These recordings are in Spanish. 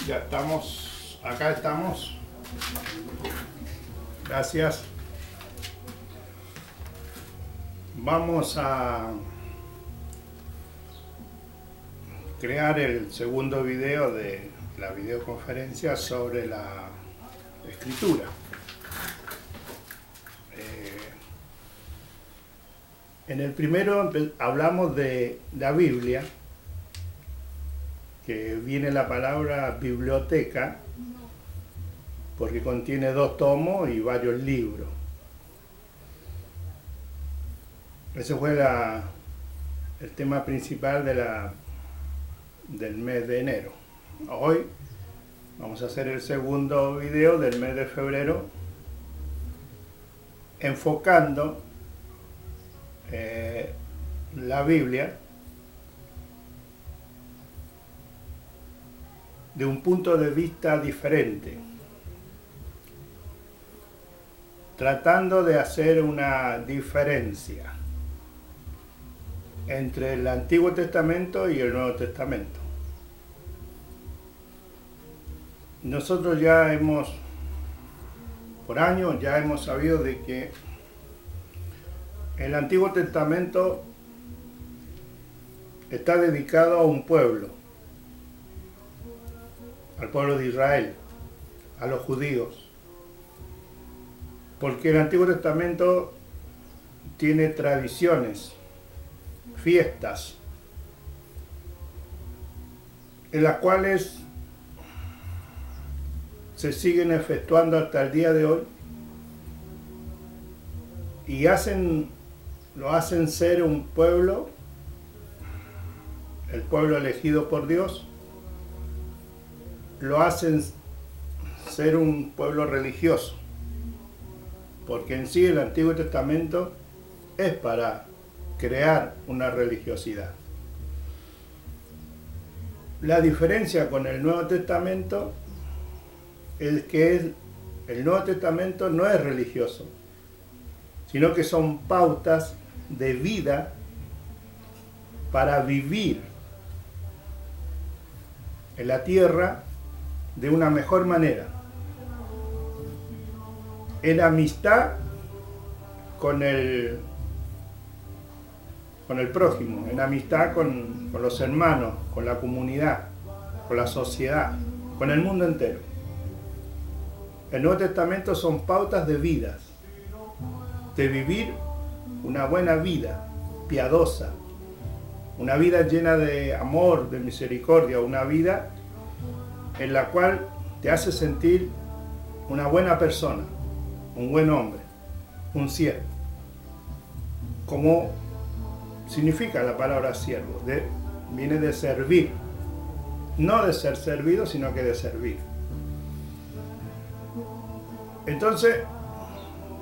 Ya estamos, acá estamos. Gracias. Vamos a crear el segundo video de la videoconferencia sobre la escritura. En el primero hablamos de la Biblia, que viene la palabra biblioteca, porque contiene 2 tomos y varios libros. Ese fue el tema principal del mes de enero. Hoy vamos a hacer el segundo video del mes de febrero, enfocando la Biblia de un punto de vista diferente, tratando de hacer una diferencia entre el Antiguo Testamento y el Nuevo Testamento. Nosotros por años ya hemos sabido de que el Antiguo Testamento está dedicado a un pueblo, al pueblo de Israel, a los judíos, porque el Antiguo Testamento tiene tradiciones, fiestas, en las cuales se siguen efectuando hasta el día de hoy y lo hacen ser un pueblo, el pueblo elegido por Dios, lo hacen ser un pueblo religioso, porque en sí el Antiguo Testamento es para crear una religiosidad. La diferencia con el Nuevo Testamento es que el Nuevo Testamento no es religioso, sino que son pautas de vida para vivir en la tierra de una mejor manera, en amistad con el prójimo, en amistad con los hermanos, con la comunidad, con la sociedad, con el mundo entero. El Nuevo Testamento son pautas de vidas, de vivir una buena vida, piadosa, una vida llena de amor, de misericordia, una vida en la cual te hace sentir una buena persona, un buen hombre, un siervo. Como significa la palabra siervo, viene de servir, no de ser servido, sino que de servir. Entonces,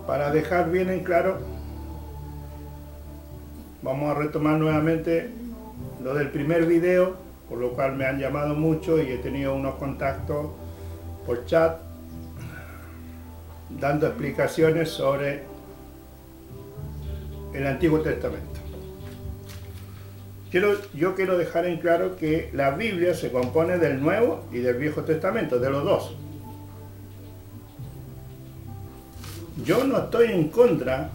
para dejar bien en claro, vamos a retomar nuevamente lo del primer video, por lo cual me han llamado mucho y he tenido unos contactos por chat dando explicaciones sobre el Antiguo Testamento. Yo quiero dejar en claro que la Biblia se compone del Nuevo y del Viejo Testamento, de los dos. Yo no estoy en contra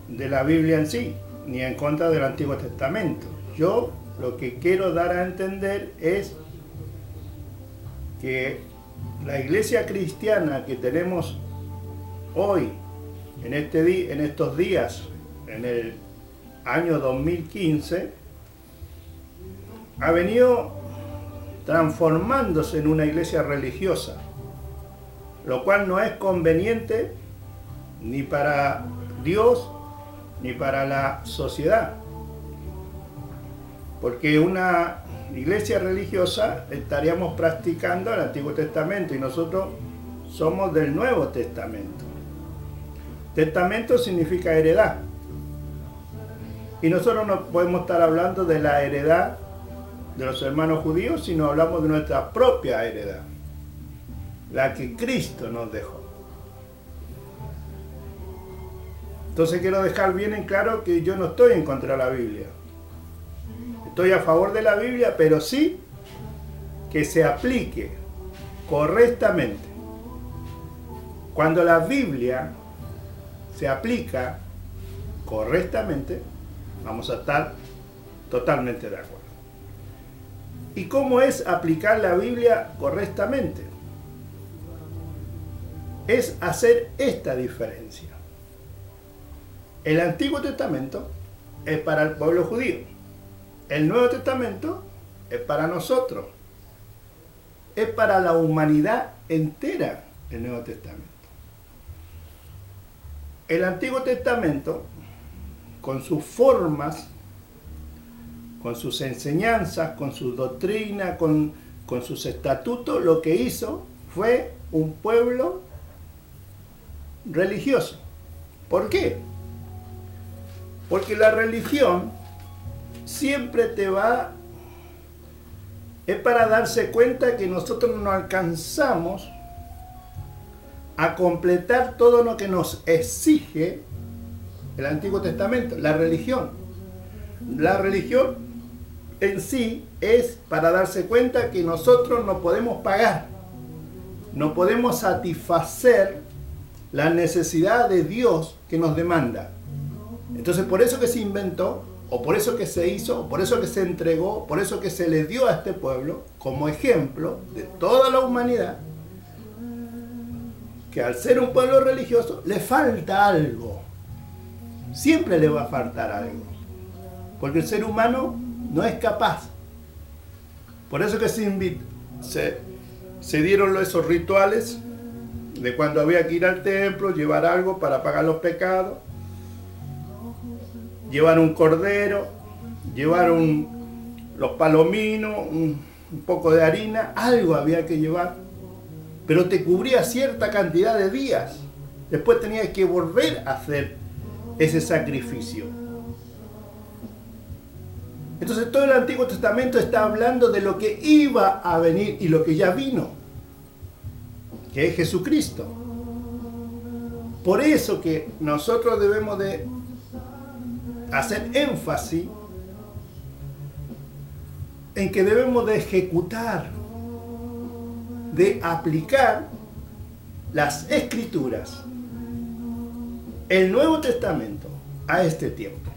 de la Biblia en sí, ni en contra del Antiguo Testamento. Yo lo que quiero dar a entender es que la iglesia cristiana que tenemos hoy, en estos días, en el año 2015, ha venido transformándose en una iglesia religiosa, lo cual no es conveniente ni para Dios ni para la sociedad, porque una iglesia religiosa estaríamos practicando el Antiguo Testamento y nosotros somos del Nuevo Testamento. Testamento significa heredad, y nosotros no podemos estar hablando de la heredad de los hermanos judíos, sino hablamos de nuestra propia heredad, la que Cristo nos dejó. Entonces quiero dejar bien en claro que yo no estoy en contra de la Biblia. Estoy a favor de la Biblia, pero sí que se aplique correctamente. Cuando la Biblia se aplica correctamente, vamos a estar totalmente de acuerdo. ¿Y cómo es aplicar la Biblia correctamente? Es hacer esta diferencia. El Antiguo Testamento es para el pueblo judío. El Nuevo Testamento es para nosotros. Es para la humanidad entera el Nuevo Testamento. El Antiguo Testamento, con sus formas, con sus enseñanzas, con sus doctrinas, con sus estatutos, lo que hizo fue un pueblo religioso. ¿Por qué? Porque la religión siempre es para darse cuenta que nosotros no alcanzamos a completar todo lo que nos exige el Antiguo Testamento, la religión. La religión en sí es para darse cuenta que nosotros no podemos pagar, no podemos satisfacer la necesidad de Dios que nos demanda. Entonces, por eso que se inventó, o por eso que se hizo, o por eso que se entregó, por eso que se le dio a este pueblo como ejemplo de toda la humanidad, que al ser un pueblo religioso le falta algo. Siempre le va a faltar algo. Porque el ser humano no es capaz. Por eso que se dieron esos rituales de cuando había que ir al templo, llevar algo para pagar los pecados, llevar un cordero, llevar los palominos, un poco de harina, algo había que llevar, pero te cubría cierta cantidad de días. Después tenías que volver a hacer ese sacrificio. Entonces todo el Antiguo Testamento está hablando de lo que iba a venir y lo que ya vino, que es Jesucristo. Por eso que nosotros debemos de hacer énfasis en que debemos de ejecutar, de aplicar las Escrituras, el Nuevo Testamento, a este tiempo.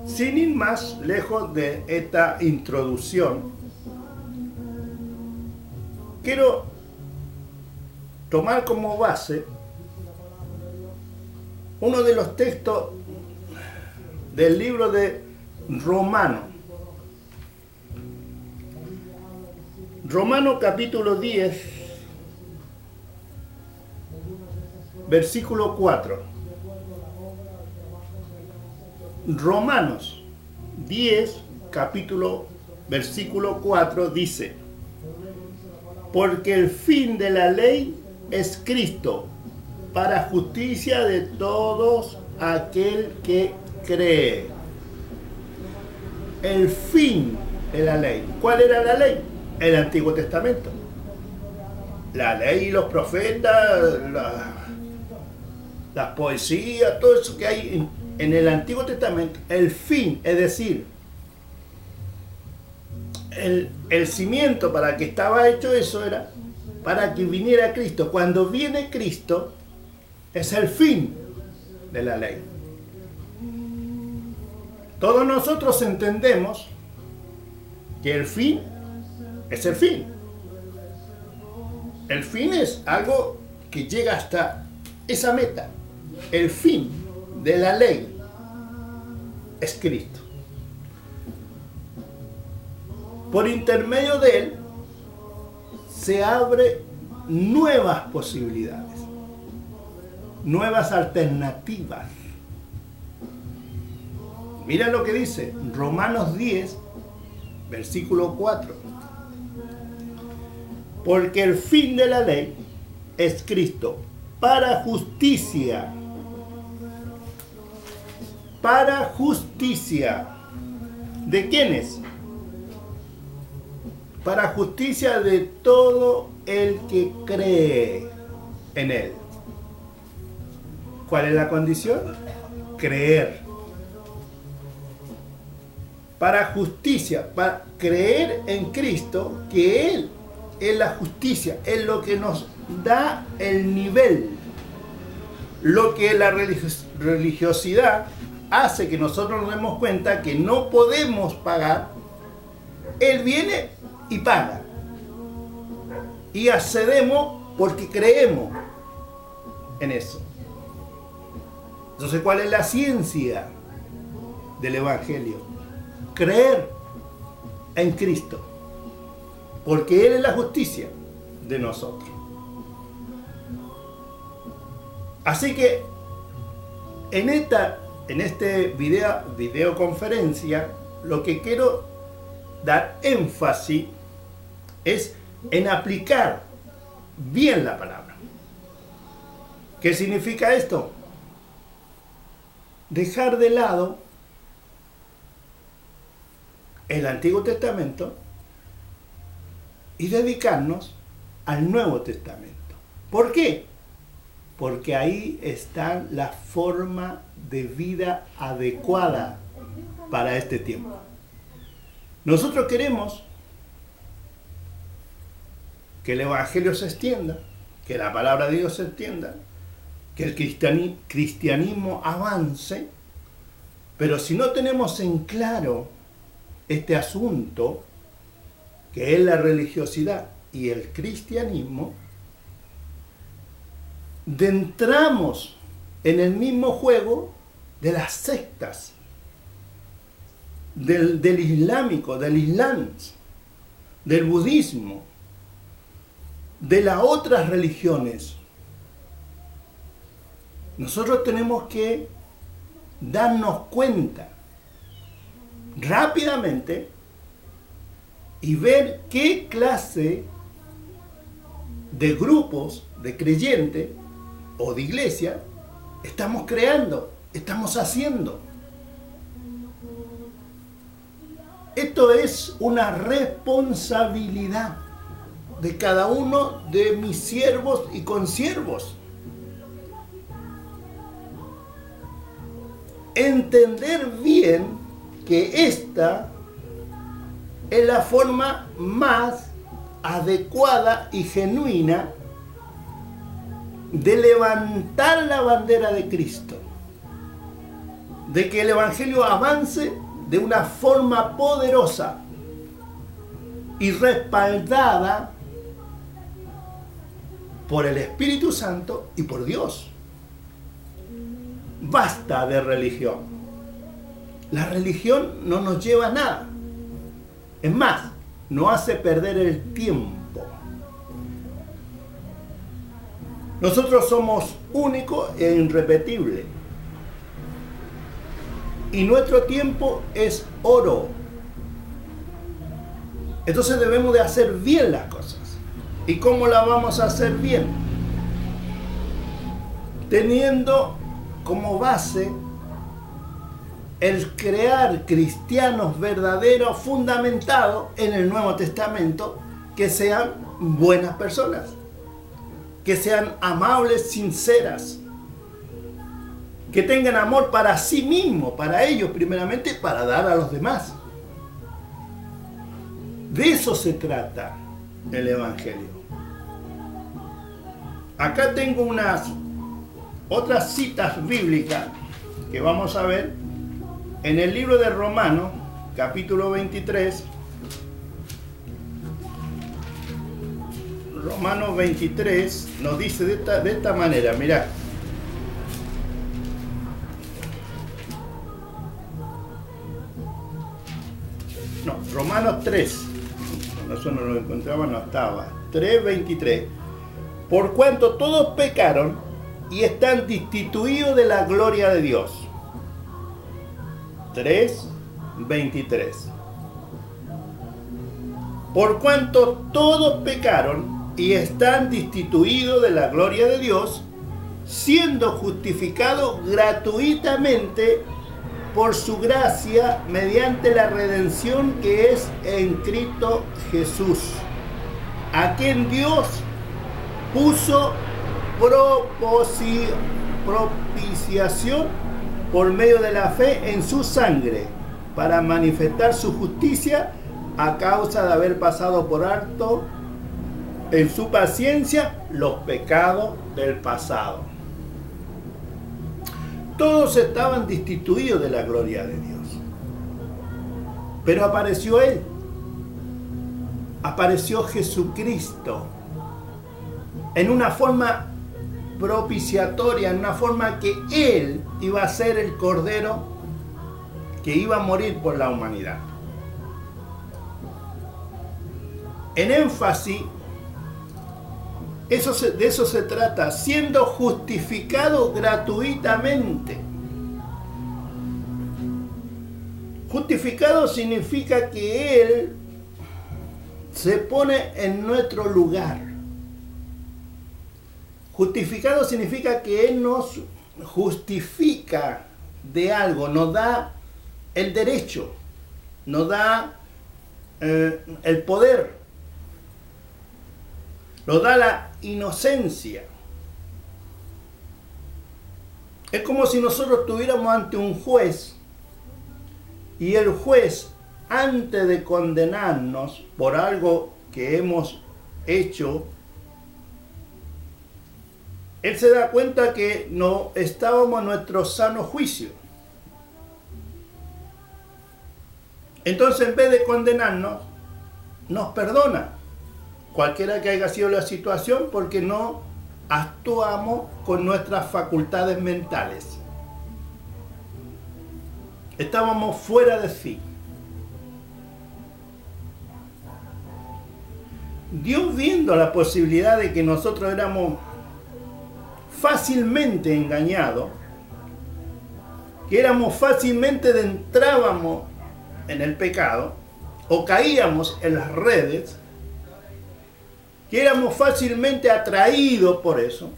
Sin ir más lejos de esta introducción, quiero tomar como base uno de los textos del libro de Romanos. Romanos capítulo 10, versículo 4. Romanos 10, versículo 4 dice: porque el fin de la ley es Cristo, para justicia de todos aquel que cree. El fin de la ley. ¿Cuál era la ley? El Antiguo Testamento. La ley y los profetas, las poesías, todo eso que hay en el Antiguo Testamento. El fin, es decir, el cimiento para que estaba hecho eso era para que viniera Cristo. Cuando viene Cristo, es el fin de la ley. Todos nosotros entendemos que el fin es el fin. El fin es algo que llega hasta esa meta. El fin de la ley es Cristo. Por intermedio de él se abren nuevas posibilidades, nuevas alternativas. Mira lo que dice Romanos 10, versículo 4. Porque el fin de la ley es Cristo, para justicia. Para justicia. ¿De quiénes? Para justicia de todo el que cree en él. ¿Cuál es la condición? Creer. para justicia, para creer en Cristo, que Él es la justicia, es lo que nos da el nivel, lo que la religiosidad hace que nosotros nos demos cuenta que no podemos pagar. Él viene y paga, y accedemos porque creemos en eso. Entonces, ¿cuál es la ciencia del Evangelio? Creer en Cristo, porque Él es la justicia de nosotros. Así que en este videoconferencia, lo que quiero dar énfasis es en aplicar bien la palabra. ¿Qué significa esto? Dejar de lado el Antiguo Testamento y dedicarnos al Nuevo Testamento. ¿Por qué? Porque ahí está la forma de vida adecuada para este tiempo. Nosotros queremos que el Evangelio se extienda, que la palabra de Dios se extienda, que el cristianismo avance, pero si no tenemos en claro este asunto, que es la religiosidad y el cristianismo, entramos en el mismo juego de las sectas, del islámico, del islam, del budismo, de las otras religiones. Nosotros tenemos que darnos cuenta rápidamente y ver qué clase de grupos de creyentes o de iglesia estamos creando, estamos haciendo. Esto es una responsabilidad de cada uno de mis siervos y consiervos. Entender bien que esta es la forma más adecuada y genuina de levantar la bandera de Cristo, de que el Evangelio avance de una forma poderosa y respaldada por el Espíritu Santo y por Dios. Basta de religión. La religión no nos lleva a nada. Es más, nos hace perder el tiempo. Nosotros somos únicos e irrepetibles. Y nuestro tiempo es oro. Entonces debemos de hacer bien las cosas. ¿Y cómo las vamos a hacer bien? Teniendo como base el crear cristianos verdaderos fundamentados en el Nuevo Testamento, que sean buenas personas, que sean amables, sinceras, que tengan amor para sí mismos, para ellos primeramente, para dar a los demás. De eso se trata el Evangelio. Acá tengo otras citas bíblicas que vamos a ver en el libro de Romanos, capítulo 23. Romanos 23 nos dice de esta manera, mirá. No, Romanos 3. Eso no lo encontraba, no estaba. 3:23. Por cuanto todos pecaron y están destituidos de la gloria de Dios. 3:23. Por cuanto todos pecaron y están destituidos de la gloria de Dios, siendo justificados gratuitamente por su gracia mediante la redención que es en Cristo Jesús, a quien Dios puso propiciación por medio de la fe en su sangre, para manifestar su justicia a causa de haber pasado por alto en su paciencia los pecados del pasado. Todos estaban destituidos de la gloria de Dios. Pero apareció Él. Apareció Jesucristo en una forma propiciatoria, en una forma que Él iba a ser el Cordero que iba a morir por la humanidad. En énfasis, de eso se trata, siendo justificado gratuitamente. Justificado significa que Él se pone en nuestro lugar. Justificado significa que Él nos justifica de algo, nos da el derecho, nos da el poder, nos da la inocencia. Es como si nosotros estuviéramos ante un juez y el juez, antes de condenarnos por algo que hemos hecho, Él se da cuenta que no estábamos en nuestro sano juicio. Entonces, en vez de condenarnos, nos perdona, cualquiera que haya sido la situación, porque no actuamos con nuestras facultades mentales. Estábamos fuera de sí. Dios, viendo la posibilidad de que nosotros éramos fácilmente engañados, que éramos fácilmente entrábamos en el pecado o caíamos en las redes, que éramos fácilmente atraídos por eso,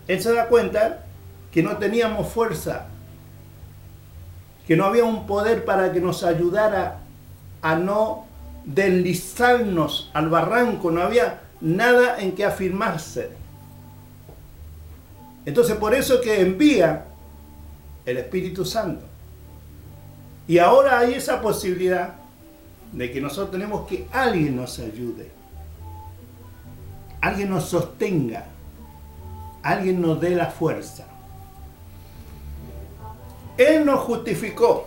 Él se da cuenta que no teníamos fuerza, que no había un poder para que nos ayudara a no deslizarnos al barranco, no había nada en que afirmarse. Entonces, por eso que envía el Espíritu Santo. Y ahora hay esa posibilidad de que nosotros tenemos que alguien nos ayude, alguien nos sostenga, alguien nos dé la fuerza. Él nos justificó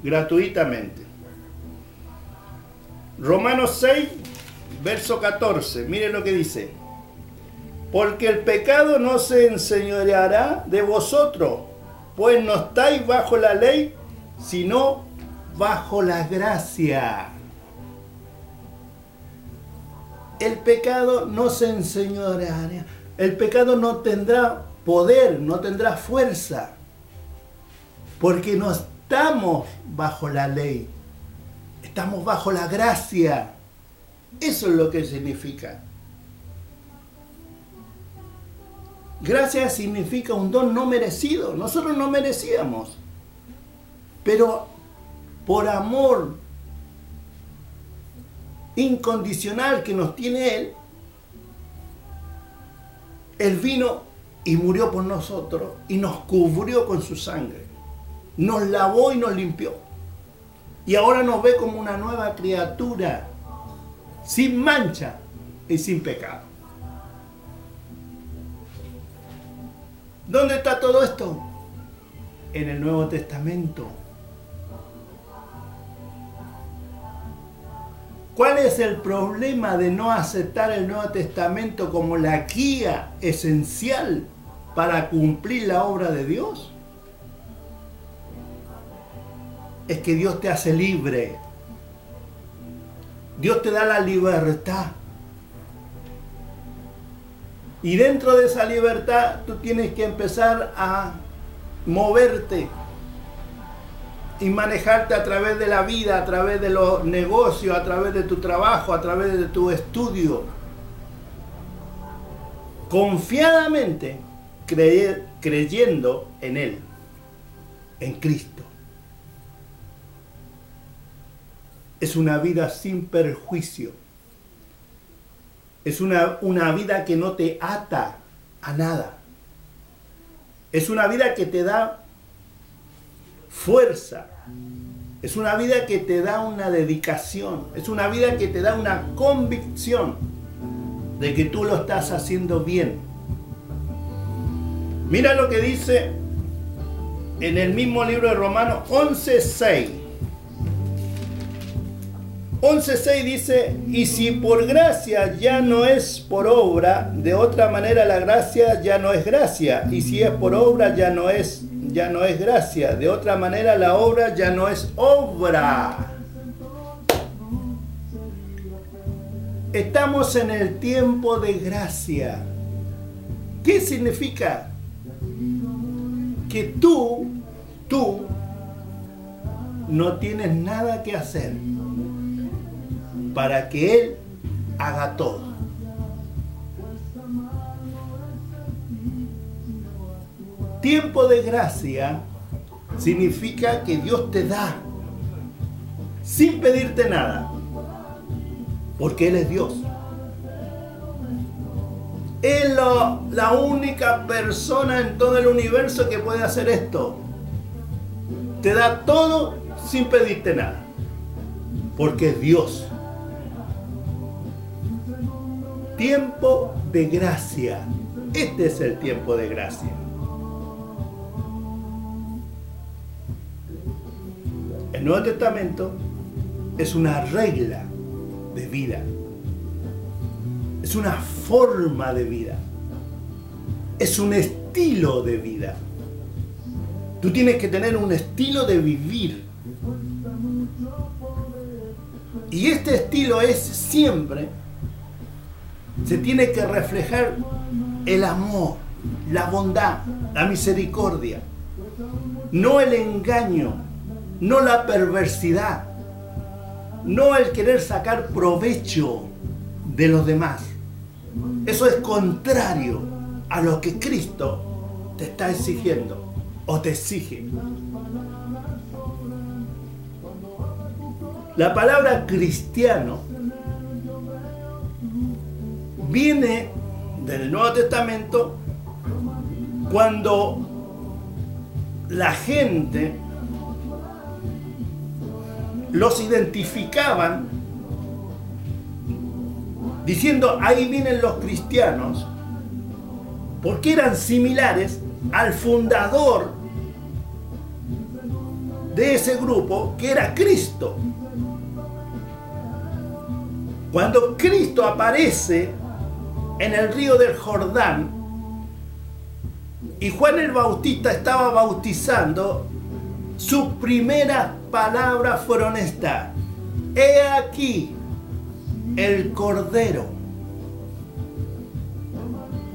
gratuitamente. Romanos 6, verso 14, mire lo que dice. Porque el pecado no se enseñoreará de vosotros, pues no estáis bajo la ley, sino bajo la gracia. El pecado no se enseñoreará. El pecado no tendrá poder, no tendrá fuerza, porque no estamos bajo la ley, estamos bajo la gracia. Eso es lo que significa. Gracia significa un don no merecido. Nosotros no merecíamos, pero por amor incondicional que nos tiene Él, Él vino y murió por nosotros y nos cubrió con su sangre, nos lavó y nos limpió, y ahora nos ve como una nueva criatura, sin mancha y sin pecado. ¿Dónde está todo esto? En el Nuevo Testamento. ¿Cuál es el problema de no aceptar el Nuevo Testamento como la guía esencial para cumplir la obra de Dios? Es que Dios te hace libre. Dios te da la libertad. Y dentro de esa libertad tú tienes que empezar a moverte y manejarte a través de la vida, a través de los negocios, a través de tu trabajo, a través de tu estudio. Confiadamente creyendo en Él, en Cristo. Es una vida sin perjuicio. Es una vida que no te ata a nada. Es una vida que te da fuerza. Es una vida que te da una dedicación. Es una vida que te da una convicción de que tú lo estás haciendo bien. Mira lo que dice en el mismo libro de Romanos 11:6. 11:6 dice: y si por gracia ya no es por obra, de otra manera la gracia ya no es gracia. Y si es por obra ya no es gracia. De otra manera la obra ya no es obra. Estamos en el tiempo de gracia. ¿Qué significa? Que tú no tienes nada que hacer para que Él haga todo. Tiempo de gracia significa que Dios te da sin pedirte nada, porque Él es Dios. Es la única persona en todo el universo que puede hacer esto. Te da todo sin pedirte nada, porque es Dios. Tiempo de gracia. Este es el tiempo de gracia. El Nuevo Testamento es una regla de vida. Es una forma de vida. Es un estilo de vida. Tú tienes que tener un estilo de vivir. Y este estilo es siempre, se tiene que reflejar el amor, la bondad, la misericordia. No el engaño, no la perversidad, no el querer sacar provecho de los demás. Eso es contrario a lo que Cristo te está exigiendo o te exige. La palabra cristiano viene del Nuevo Testamento cuando la gente los identificaban diciendo: ahí vienen los cristianos, porque eran similares al fundador de ese grupo, que era Cristo. Cuando Cristo aparece en el río del Jordán y Juan el Bautista estaba bautizando, sus primeras palabras fueron estas: he aquí el Cordero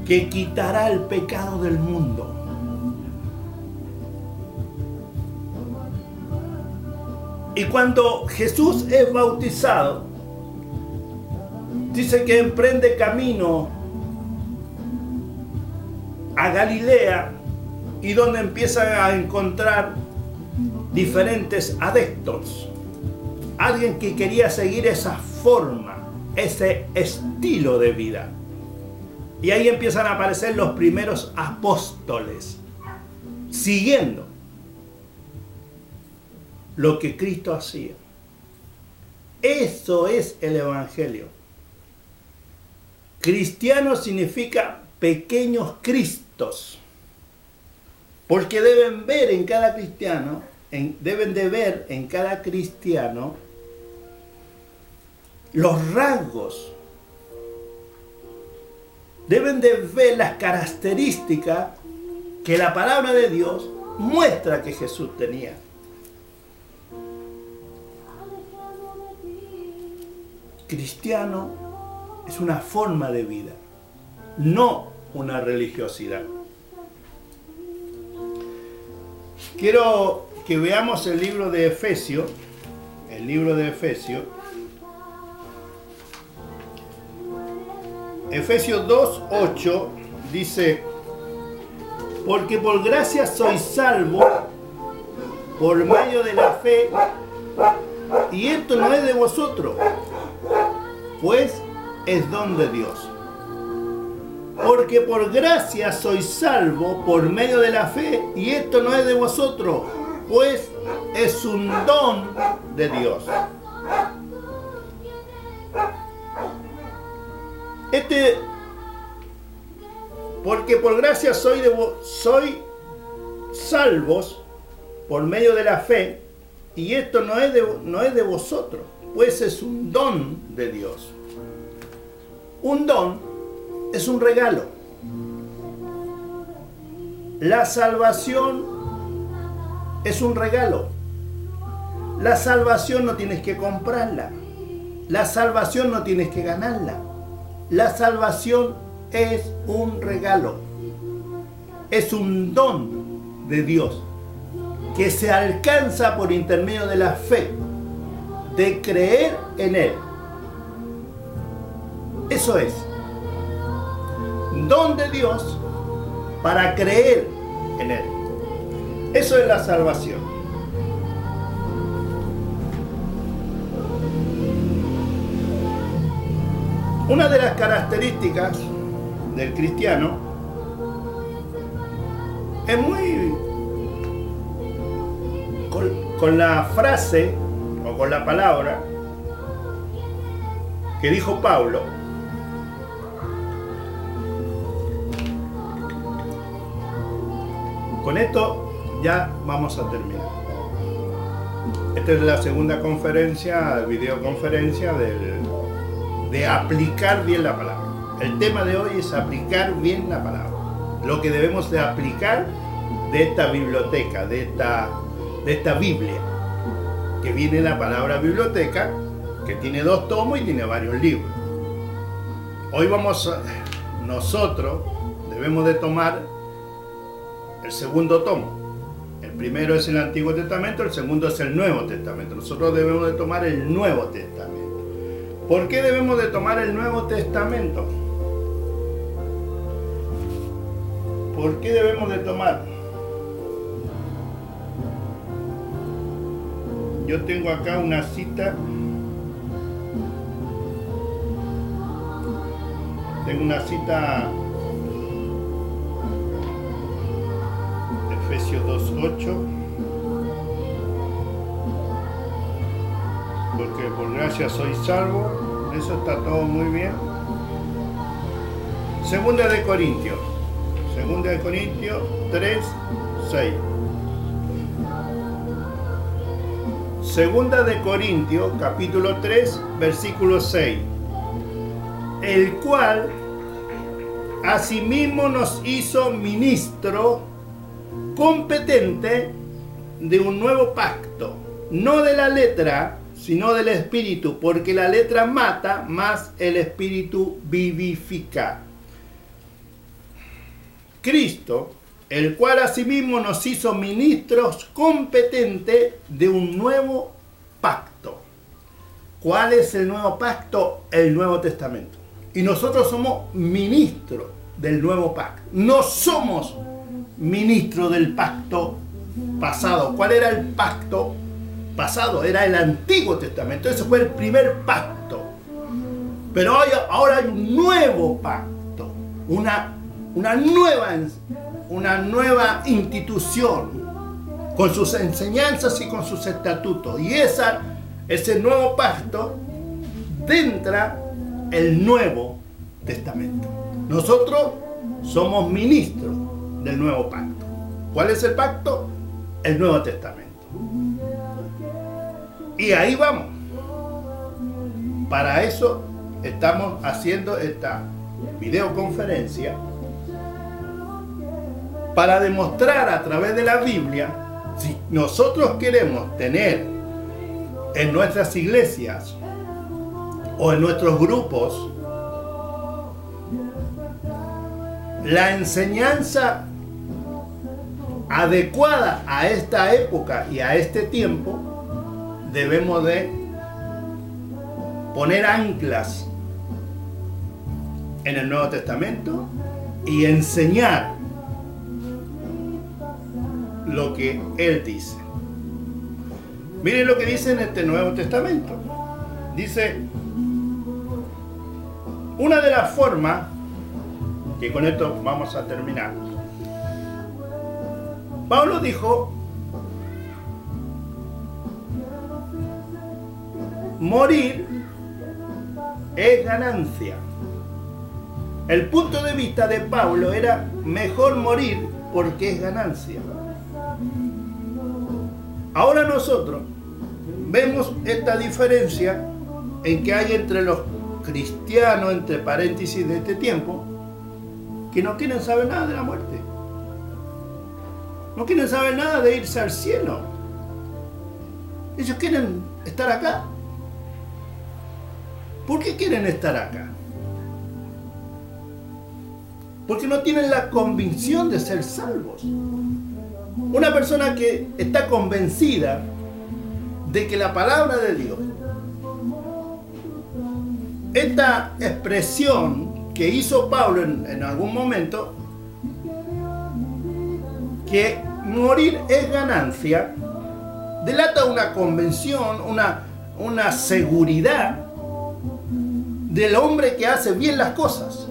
que quitará el pecado del mundo. Y cuando Jesús es bautizado, dice que emprende camino a Galilea, y donde empieza a encontrar diferentes adeptos. Alguien que quería seguir esa forma, ese estilo de vida. Y ahí empiezan a aparecer los primeros apóstoles, siguiendo lo que Cristo hacía. Eso es el Evangelio. Cristiano significa pequeños Cristos, porque deben ver en cada cristiano, deben de ver en cada cristiano los rasgos, deben de ver las características que la palabra de Dios muestra que Jesús tenía. Cristiano es una forma de vida, no una religiosidad. Quiero que veamos el libro de Efesios. El libro de Efesios. Efesios 2:8 dice: porque por gracia sois salvos por medio de la fe, y esto no es de vosotros, pues es don de Dios. Porque por gracia sois salvos por medio de la fe, y esto no es de vosotros, pues es un don de Dios. Porque por gracia soy salvos por medio de la fe, y esto no es de vosotros, pues es un don de Dios. Un don es un regalo. La salvación es un regalo. La salvación no tienes que comprarla. La salvación no tienes que ganarla. La salvación es un regalo. Es un don de Dios que se alcanza por intermedio de la fe, de creer en Él. Eso es. Don de Dios para creer en Él. Eso es la salvación. Una de las características del cristiano es muy con la frase o con la palabra que dijo Pablo. Con esto ya vamos a terminar. Esta es la segunda conferencia, videoconferencia de aplicar bien la palabra. El tema de hoy es aplicar bien la palabra. Lo que debemos de aplicar de esta biblioteca, de esta Biblia, que viene la palabra biblioteca, que tiene 2 tomos y tiene varios libros. Hoy nosotros debemos de tomar el segundo tomo. El primero es el Antiguo Testamento, el segundo es el Nuevo Testamento. Nosotros debemos de tomar el Nuevo Testamento. ¿Por qué debemos de tomar el Nuevo Testamento? ¿Por qué debemos de tomar? Yo tengo acá una cita. Tengo una cita. Efesios 2:8. Porque por gracia soy salvo. Eso está todo muy bien. Segunda de Corintios 3:6. Segunda de Corintios, capítulo 3, versículo 6. El cual asimismo nos hizo ministro competente de un nuevo pacto, no de la letra, sino del espíritu, porque la letra mata, mas el espíritu vivifica. Cristo, el cual asimismo nos hizo ministros competentes de un nuevo pacto. ¿Cuál es el nuevo pacto? El Nuevo Testamento. Y nosotros somos ministros del nuevo pacto. No somos ministros del pacto pasado. ¿Cuál era el pacto pasado? Era el Antiguo Testamento. Ese fue el primer pacto. Pero ahora hay un nuevo pacto. Una nueva institución con sus enseñanzas y con sus estatutos. Y ese nuevo pacto entra el Nuevo Testamento. Nosotros somos ministros del nuevo pacto. ¿Cuál es el pacto? El Nuevo Testamento. Y ahí vamos. Para eso estamos haciendo esta videoconferencia, para demostrar a través de la Biblia, si nosotros queremos tener en nuestras iglesias o en nuestros grupos la enseñanza adecuada a esta época y a este tiempo, debemos de poner anclas en el Nuevo Testamento y enseñar lo que Él dice. Miren lo que dice en este Nuevo Testamento. Dice, una de las formas, que con esto vamos a terminar, Pablo dijo morir es ganancia. El punto de vista de Pablo era mejor morir porque es ganancia. Ahora nosotros vemos esta diferencia en que hay entre los cristianos, entre paréntesis, de este tiempo, que no quieren saber nada de la muerte. No quieren saber nada de irse al cielo. Ellos quieren estar acá. ¿Por qué quieren estar acá? Porque no tienen la convicción de ser salvos. Una persona que está convencida de que la palabra de Dios, esta expresión que hizo Pablo en algún momento, que morir es ganancia, delata una convención, una seguridad del hombre que hace bien las cosas.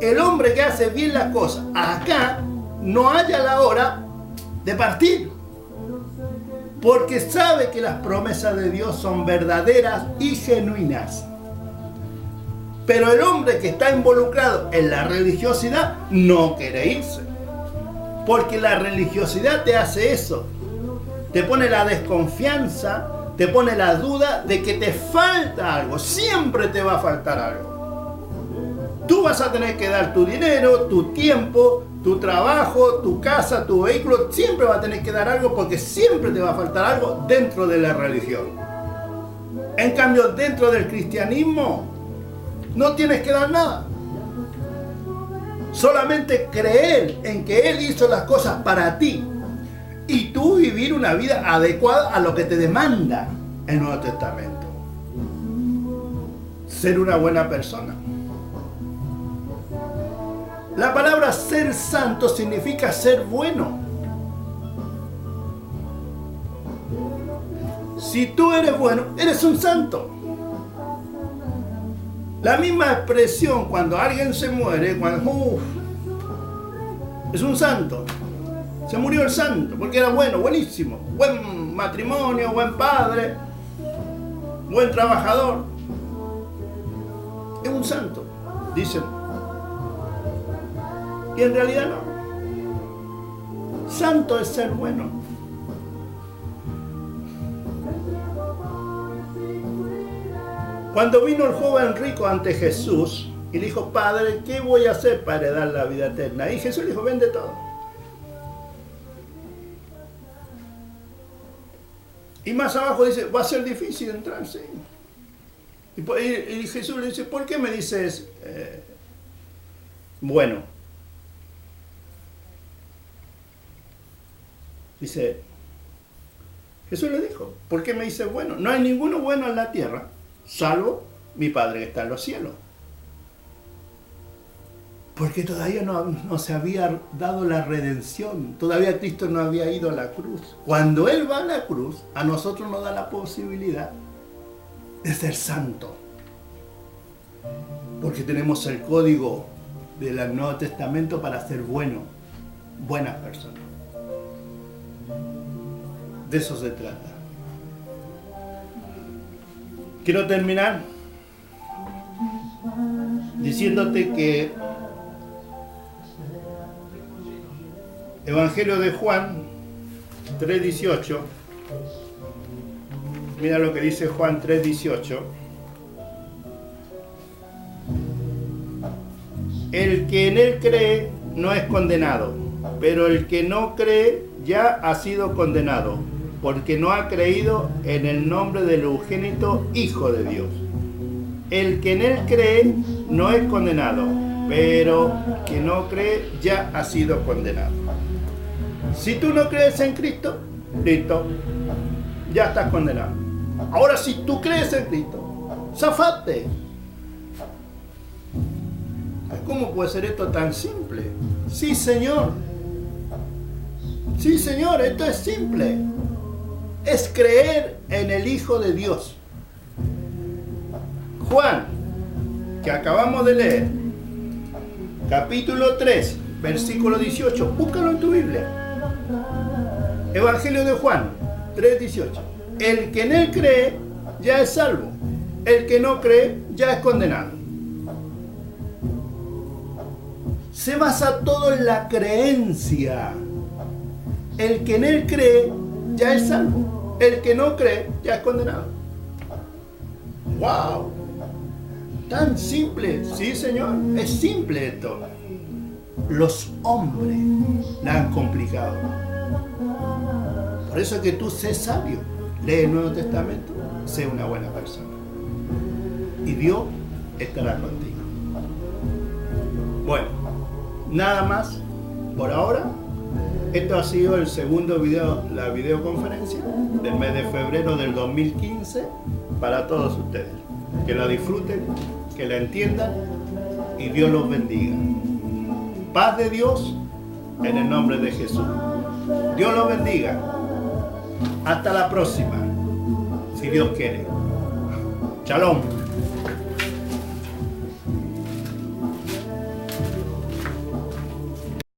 El hombre que hace bien las cosas acá no halla la hora de partir, porque sabe que las promesas de Dios son verdaderas y genuinas. Pero el hombre que está involucrado en la religiosidad no quiere irse, porque la religiosidad te hace eso, te pone la desconfianza, te pone la duda de que te falta algo, siempre te va a faltar algo. Tú vas a tener que dar tu dinero, tu tiempo, tu trabajo, tu casa, tu vehículo, siempre va a tener que dar algo porque siempre te va a faltar algo dentro de la religión. En cambio, dentro del cristianismo, no tienes que dar nada. Solamente creer en que Él hizo las cosas para ti y tú vivir una vida adecuada a lo que te demanda el Nuevo Testamento. Ser una buena persona. La palabra ser santo significa ser bueno. Si tú eres bueno, eres un santo. La misma expresión cuando alguien se muere, es un santo. Se murió el santo porque era bueno, buenísimo. Buen matrimonio, buen padre, buen trabajador. Es un santo, dicen. Y en realidad no. Santo es ser bueno. Cuando vino el joven rico ante Jesús y le dijo: Padre, ¿qué voy a hacer para heredar la vida eterna? Y Jesús le dijo: vende todo. Y más abajo dice: va a ser difícil entrar, sí. Y Jesús le dice: ¿por qué me dices bueno? Dice, Jesús le dijo: ¿por qué me dices bueno? No hay ninguno bueno en la tierra, salvo mi Padre que está en los cielos. Porque todavía no se había dado la redención, todavía Cristo no había ido a la cruz. Cuando Él va a la cruz, a nosotros nos da la posibilidad de ser santos. Porque tenemos el código del Nuevo Testamento para ser buenas personas. De eso se trata. Quiero terminar diciéndote que Evangelio de Juan 3:18, mira lo que dice Juan 3:18. El que en Él cree no es condenado, pero el que no cree ya ha sido condenado, porque no ha creído en el nombre del unigénito Hijo de Dios. El que en Él cree no es condenado, pero que no cree ya ha sido condenado. Si tú no crees en Cristo, listo, ya estás condenado. Ahora, si tú crees en Cristo, zafate. ¿Cómo puede ser esto tan simple? Sí, Señor. Sí, Señor, esto es simple. Es creer en el Hijo de Dios. Juan, que acabamos de leer, capítulo 3, versículo 18, búscalo en tu Biblia. Evangelio de Juan 3:18. El que en Él cree ya es salvo. El que no cree ya es condenado. Se basa todo en la creencia. El que en él cree ya es salvo. El que no cree ya es condenado. ¡Wow! Tan simple. Sí, Señor, es simple esto. Los hombres la han complicado. Por eso es que tú sé sabio, lee el Nuevo Testamento, sé una buena persona. Y Dios estará contigo. Bueno, nada más por ahora. Esto ha sido el segundo video, la videoconferencia del mes de febrero del 2015 para todos ustedes. Que la disfruten, que la entiendan y Dios los bendiga. Paz de Dios en el nombre de Jesús. Dios los bendiga. Hasta la próxima, si Dios quiere. Shalom.